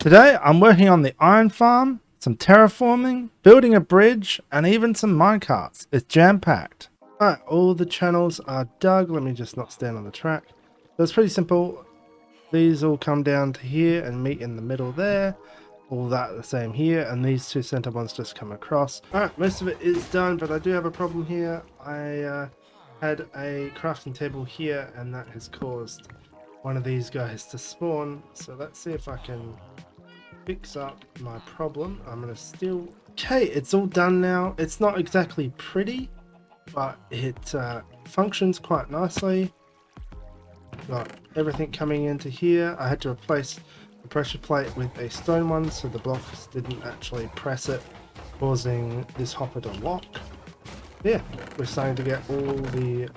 Today I'm working on the iron farm, some terraforming, building a bridge, and even some minecarts. It's jam-packed. Alright, all the channels are dug. Let me just not stand on the track. So it's pretty simple. These all come down to here and meet in the middle there. All that the same here, and these two center ones just come across. Alright, most of it is done, but I do have a problem here. I had a crafting table here, and that has caused one of these guys to spawn. So let's see if I can fix up my problem. I'm gonna still... Okay, it's all done now. It's not exactly pretty, but it functions quite nicely. Got everything coming into here. I had to replace the pressure plate with a stone one so the blocks didn't actually press it, causing this hopper to lock. Yeah, we're starting to get all the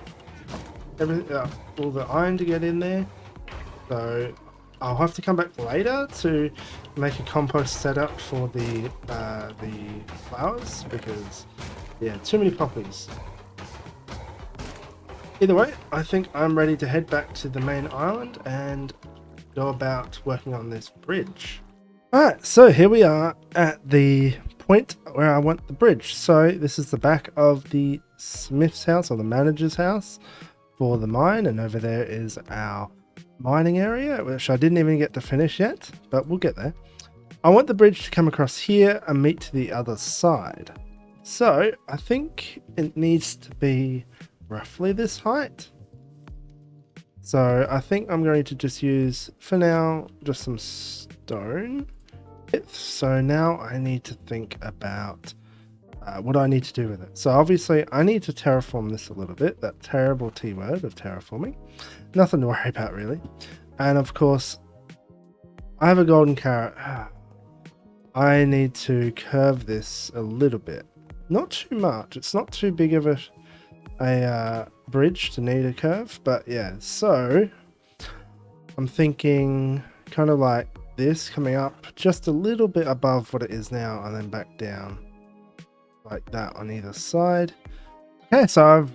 iron to get in there. So I'll have to come back later to make a compost setup for the flowers because yeah, too many poppies. Either way, I think I'm ready to head back to the main island and go about working on this bridge. Alright, so here we are at the point where I want the bridge. So this is the back of the smith's house, or the manager's house for the mine, and over there is our mining area, which I didn't even get to finish yet, but we'll get there. I want the bridge to come across here and meet to the other side. So I think it needs to be roughly this height. So I think I'm going to just use, for now, just some stone width. So now I need to think about what I need to do with it. So obviously I need to terraform this a little bit, that terrible T word of terraforming. Nothing to worry about really. And of course, I have a golden carrot. I need to curve this a little bit. Not too much. It's not too big of a bridge to need a curve, but yeah, so I'm thinking kind of like this, coming up just a little bit above what it is now and then back down like that on either side. Okay, so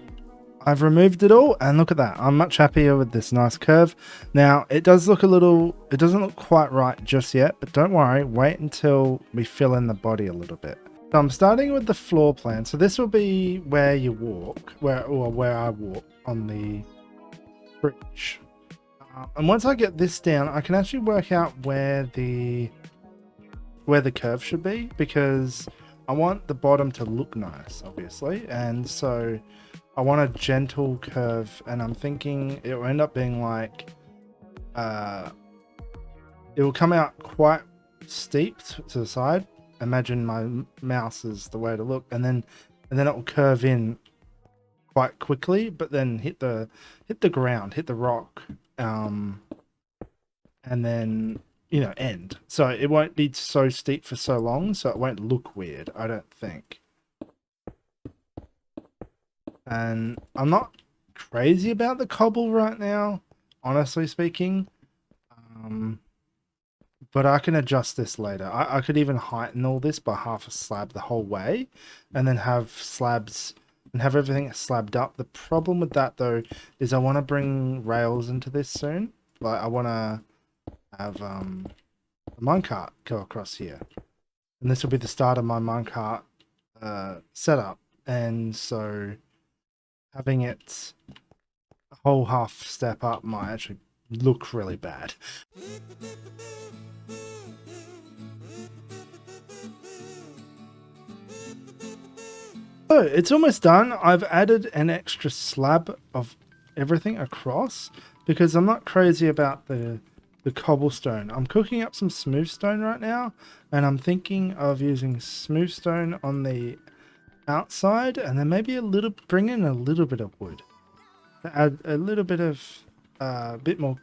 I've removed it all, and look at that. I'm much happier with this nice curve. Now it does look it doesn't look quite right just yet, but don't worry, wait until we fill in the body a little bit. So I'm starting with the floor plan. So this will be where you walk, where I walk on the bridge. And once I get this down, I can actually work out where the curve should be, because I want the bottom to look nice, obviously. And so I want a gentle curve, and I'm thinking it will end up being like, it will come out quite steep to the side. Imagine my mouse is the way to look, and then it will curve in quite quickly, but then hit the ground, hit the rock, and then end. So it won't be so steep for so long, so it won't look weird, I don't think. And I'm not crazy about the cobble right now, honestly speaking. But I can adjust this later. I could even heighten all this by half a slab the whole way, and then have slabs and have everything slabbed up. The problem with that though is I want to bring rails into this soon. Like I want to have a minecart go across here, and this will be the start of my minecart setup. And so having it a whole half step up might actually look really bad. So it's almost done. I've added an extra slab of everything across because I'm not crazy about the cobblestone. I'm cooking up some smooth stone right now, and I'm thinking of using smooth stone on the outside, and then maybe bring in a little bit of wood to add a little bit of bit more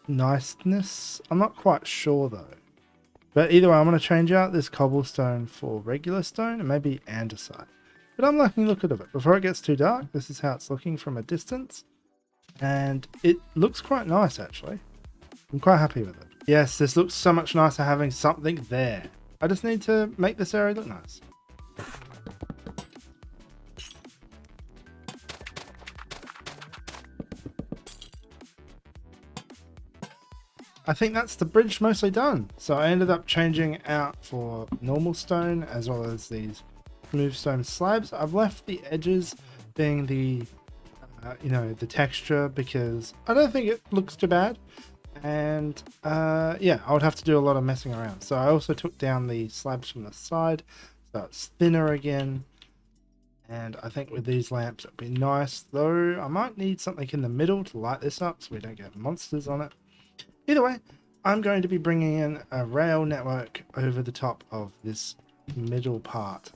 niceness. I'm not quite sure though. But either way, I'm going to change out this cobblestone for regular stone and maybe andesite. But I'm liking the look of it. Before it gets too dark, this is how it's looking from a distance. And it looks quite nice, actually. I'm quite happy with it. Yes, this looks so much nicer having something there. I just need to make this area look nice. I think that's the bridge mostly done. So I ended up changing out for normal stone as well as these smooth stone slabs. I've left the edges being the the texture, because I don't think it looks too bad. And yeah, I would have to do a lot of messing around. So I also took down the slabs from the side, so it's thinner again. And I think with these lamps it'd be nice, though I might need something in the middle to light this up so we don't get monsters on it. Either way, I'm going to be bringing in a rail network over the top of this middle part.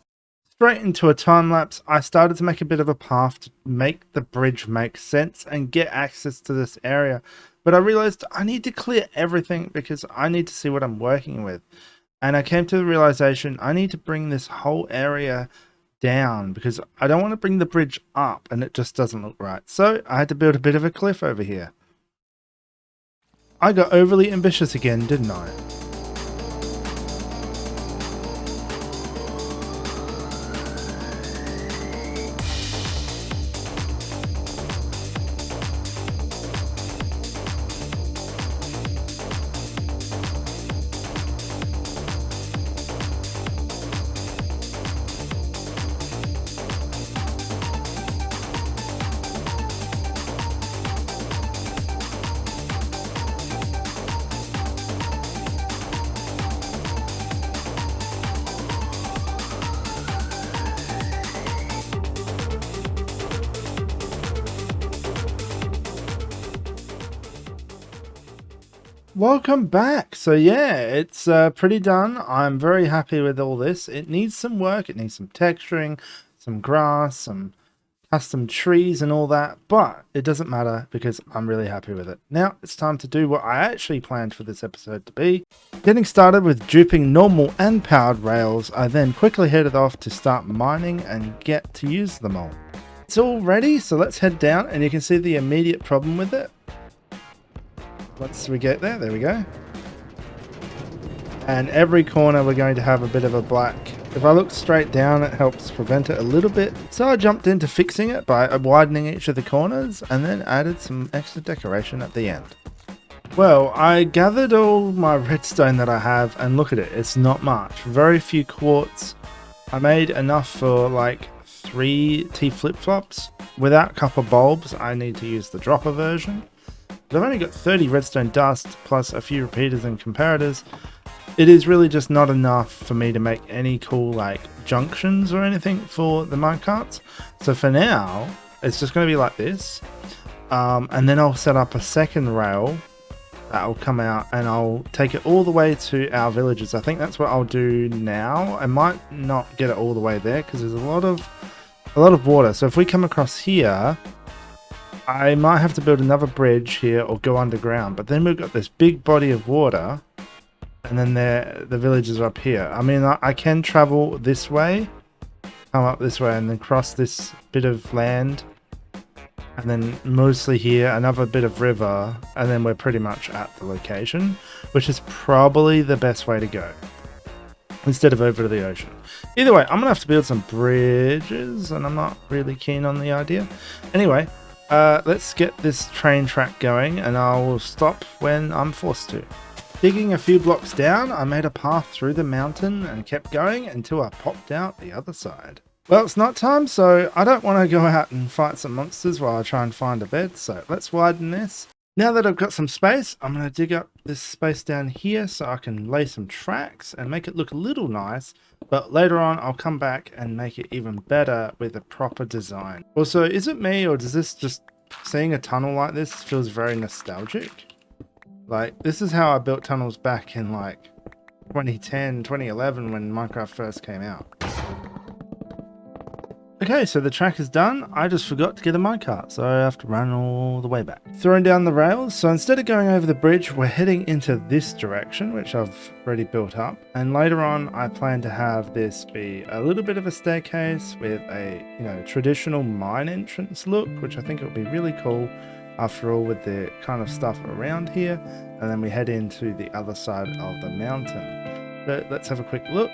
Straight into a time lapse, I started to make a bit of a path to make the bridge make sense and get access to this area. But I realized I need to clear everything because I need to see what I'm working with. And I came to the realization I need to bring this whole area down because I don't want to bring the bridge up and it just doesn't look right. So I had to build a bit of a cliff over here. I got overly ambitious again, didn't I? Welcome back. So yeah, it's pretty done. I'm very happy with all this. It needs some work. It needs some texturing, some grass, some custom trees and all that, but it doesn't matter because I'm really happy with it. Now it's time to do what I actually planned for this episode to be. Getting started with duping normal and powered rails, I then quickly headed off to start mining and get to use them all. It's all ready, so let's head down, and you can see the immediate problem with it. Once we get there we go. And every corner we're going to have a bit of a black. If I look straight down, it helps prevent it a little bit. So I jumped into fixing it by widening each of the corners and then added some extra decoration at the end. Well, I gathered all my redstone that I have, and look at it, it's not much. Very few quartz. I made enough for like 3 T flip-flops. Without copper bulbs, I need to use the dropper version. But I've only got 30 redstone dust plus a few repeaters and comparators. It is really just not enough for me to make any cool like junctions or anything for the minecarts. So for now, it's just going to be like this. And then I'll set up a second rail that will come out and I'll take it all the way to our villages. I think that's what I'll do now. I might not get it all the way there because there's a lot of water. So if we come across here, I might have to build another bridge here or go underground. But then we've got this big body of water. And then the villages are up here. I mean, I can travel this way, come up this way, and then cross this bit of land. And then mostly here, another bit of river. And then we're pretty much at the location, which is probably the best way to go, instead of over to the ocean. Either way, I'm going to have to build some bridges, and I'm not really keen on the idea. Anyway, let's get this train track going, and I will stop when I'm forced to. Digging a few blocks down, I made a path through the mountain and kept going until I popped out the other side. Well, it's night time, so I don't want to go out and fight some monsters while I try and find a bed, so let's widen this. Now that I've got some space, I'm going to dig up this space down here so I can lay some tracks and make it look a little nice, but later on I'll come back and make it even better with a proper design. Also, is it me, or does this just, seeing a tunnel like this feels very nostalgic? Like, this is how I built tunnels back in like 2010, 2011 when Minecraft first came out. Okay, so the track is done. I just forgot to get a minecart, so I have to run all the way back. Throwing down the rails, so instead of going over the bridge, we're heading into this direction, which I've already built up. And later on, I plan to have this be a little bit of a staircase with a, traditional mine entrance look, which I think will be really cool. After all, with the kind of stuff around here, and then we head into the other side of the mountain. So let's have a quick look.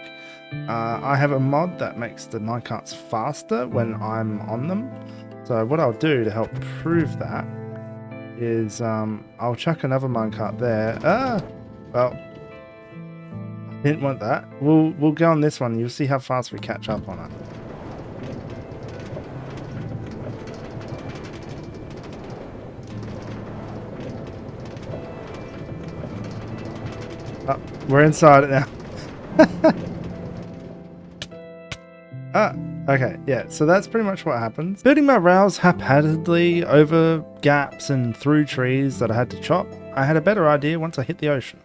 I have a mod that makes the minecarts faster when I'm on them. So what I'll do to help prove that is I'll chuck another minecart there. Well, didn't want that. We'll go on this one. You'll see how fast we catch up on it. Oh, we're inside it now. Okay, yeah, so that's pretty much what happens. Building my rails haphazardly over gaps and through trees that I had to chop, I had a better idea once I hit the ocean.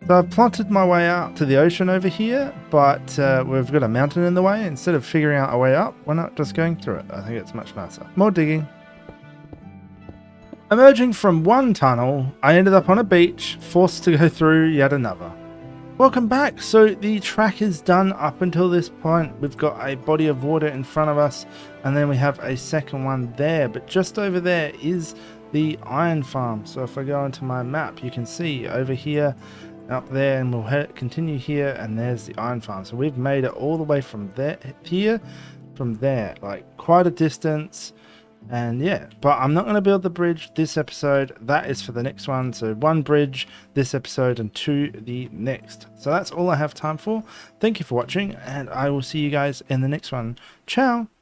So I've plotted my way out to the ocean over here, but we've got a mountain in the way. Instead of figuring out a way up, why not just going through it? I think it's much nicer. More digging. Emerging from one tunnel, I ended up on a beach, forced to go through yet another. Welcome back. So the track is done up until this point. We've got a body of water in front of us, and then we have a second one there, but just over there is the iron farm. So if I go into my map, you can see over here, up there, and we'll continue here, and there's the iron farm. So we've made it all the way from there from there, like quite a distance. And yeah, but I'm not going to build the bridge this episode. That is for the next one. So 1 bridge this episode and 2 the next. So that's all I have time for. Thank you for watching, and I will see you guys in the next one. Ciao.